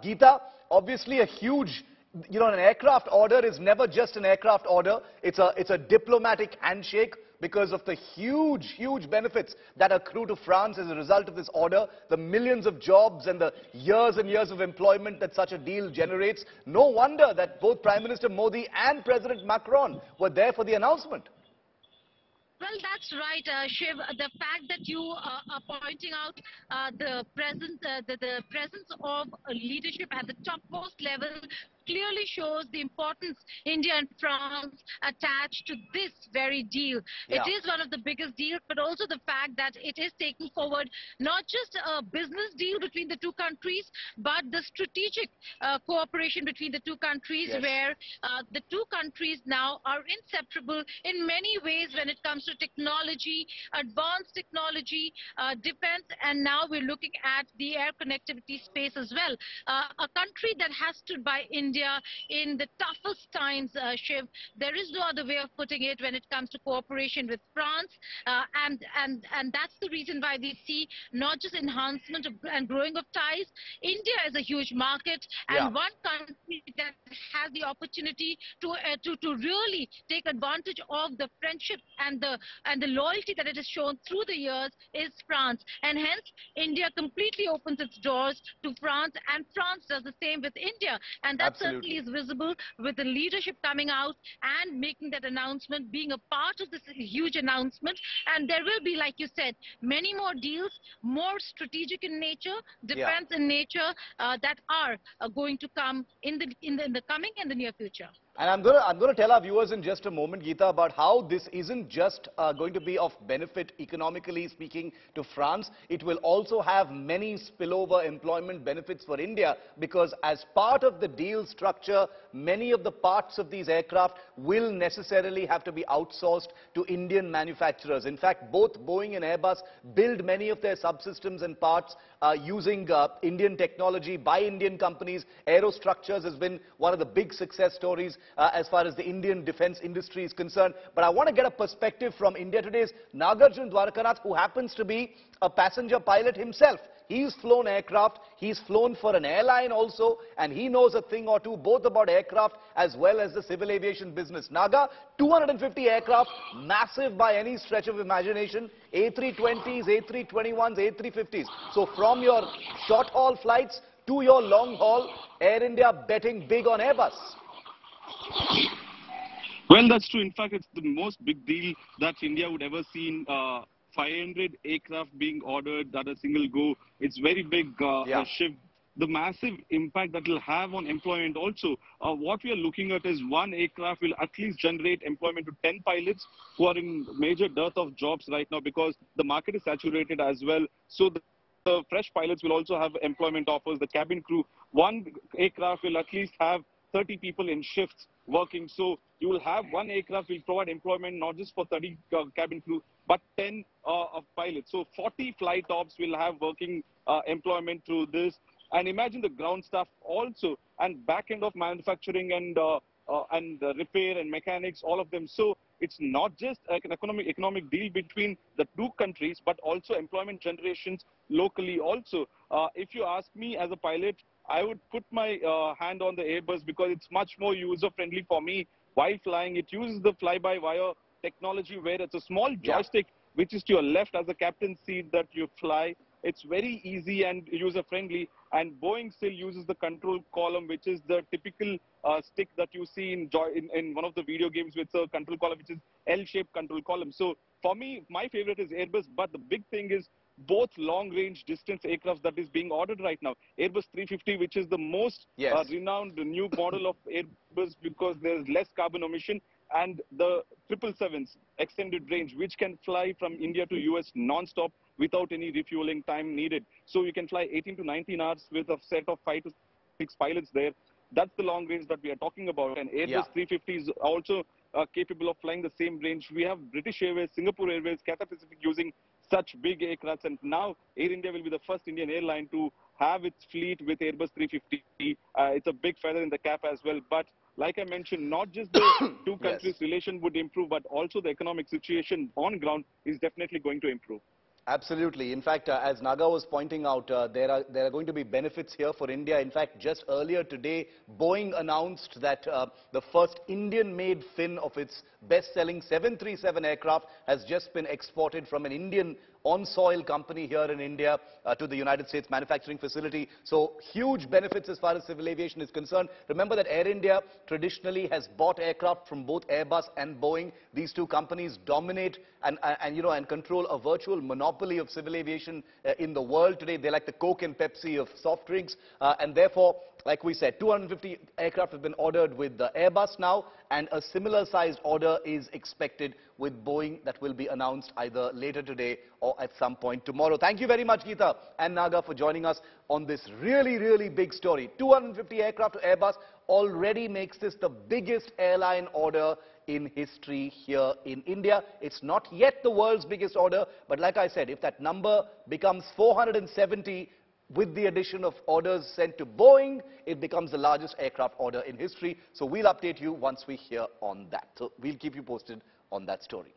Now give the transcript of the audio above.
Geeta, obviously a huge, an aircraft order is never just an aircraft order. It's a diplomatic handshake because of the huge benefits that accrue to France as a result of this order, the millions of jobs and the years and years of employment that such a deal generates. No wonder that both Prime Minister Modi and President Macron were there for the announcement. Well, that's right, Shiv. The fact that you are pointing out the presence of leadership at the topmost level clearly shows the importance India and France attach to this very deal. Yeah. It is one of the biggest deals, but also the fact that it is taking forward not just a business deal between the two countries, but the strategic cooperation between the two countries, Yes. where the two countries now are inseparable in many ways when it comes to technology, advanced technology, defense, and now we're looking at the air connectivity space as well. A country that has stood by India in the toughest times, Shiv. There is no other way of putting it when it comes to cooperation with France, and that's the reason why we see not just enhancement and growing of ties. India is a huge market, and one country that has the opportunity to really take advantage of the friendship and the loyalty that it has shown through the years is France, and hence India completely opens its doors to France, and France does the same with India, and that certainly is visible with the leadership coming out and making that announcement, being a part of this huge announcement. And there will be, like you said, many more deals, more strategic in nature, defense in nature, that are going to come in the coming and the near future. And I'm going to tell our viewers in just a moment, Geeta, about how this isn't just going to be of benefit economically speaking to France. It will also have many spillover employment benefits for India, because as part of the deal structure, many of the parts of these aircraft will necessarily have to be outsourced to Indian manufacturers. In fact, both Boeing and Airbus build many of their subsystems and parts using Indian technology by Indian companies. Aerostructures has been one of the big success stories as far as the Indian defense industry is concerned. But I want to get a perspective from India Today's Nagarjun Dwarkanath, who happens to be a passenger pilot himself. He's flown aircraft, he's flown for an airline also, and he knows a thing or two both about aircraft as well as the civil aviation business. Naga, 250 aircraft, massive by any stretch of imagination, A320s, A321s, A350s. So from your short-haul flights to your long-haul, Air India betting big on Airbus. Well, that's true. In fact, it's the most big deal that India would ever see. 500 aircraft being ordered at a single go. It's very big shift. The massive impact that will have on employment also. What we are looking at is one aircraft will at least generate employment to 10 pilots who are in major dearth of jobs right now because the market is saturated as well. So the fresh pilots will also have employment offers. The cabin crew, one aircraft will at least have 30 people in shifts working. So you will have one aircraft will provide employment not just for 30 cabin crew, but 10 of pilots. So 40 flight ops will have working employment through this. And imagine the ground staff also, and back end of manufacturing and repair and mechanics, all of them. So it's not just like an economic deal between the two countries, but also employment generations locally also. If you ask me as a pilot, I would put my hand on the Airbus because it's much more user-friendly for me while flying. It uses the fly-by-wire technology where it's a small joystick which is to your left as a captain's seat that you fly. It's very easy and user-friendly. And Boeing still uses the control column, which is the typical stick that you see in one of the video games with a control column, which is L-shaped control column. So for me, my favorite is Airbus, but the big thing is both long-range distance aircraft that is being ordered right now. Airbus 350, which is the most renowned new model of Airbus because there's less carbon emission, and the 777's extended range, which can fly from India to US non-stop without any refueling time needed. So you can fly 18 to 19 hours with a set of 5 to 6 pilots there. That's the long range that we are talking about. And Airbus 350 is also capable of flying the same range. We have British Airways, Singapore Airways, Cathay Pacific using such big aircrafts. And now Air India will be the first Indian airline to have its fleet with Airbus 350. It's a big feather in the cap as well. But like I mentioned, not just the two countries' relation would improve, but also the economic situation on ground is definitely going to improve. Absolutely. In fact, as Naga was pointing out, there are going to be benefits here for India. In fact, just earlier today, Boeing announced that the first Indian-made fin of its best-selling 737 aircraft has just been exported from an Indian on-soil company here in India to the United States manufacturing facility. So huge benefits as far as civil aviation is concerned. Remember that Air India traditionally has bought aircraft from both Airbus and Boeing. These two companies dominate and control a virtual monopoly of civil aviation in the world today. They're like the Coke and Pepsi of soft drinks, and therefore, like we said, 250 aircraft have been ordered with the Airbus now, and a similar sized order is expected with Boeing that will be announced either later today or at some point tomorrow. Thank you very much, Geeta and Naga, for joining us on this really, really big story. 250 aircraft to Airbus already makes this the biggest airline order in history here in India. It's not yet the world's biggest order, but like I said, if that number becomes 470, with the addition of orders sent to Boeing, it becomes the largest aircraft order in history. So we'll update you once we hear on that. So we'll keep you posted on that story.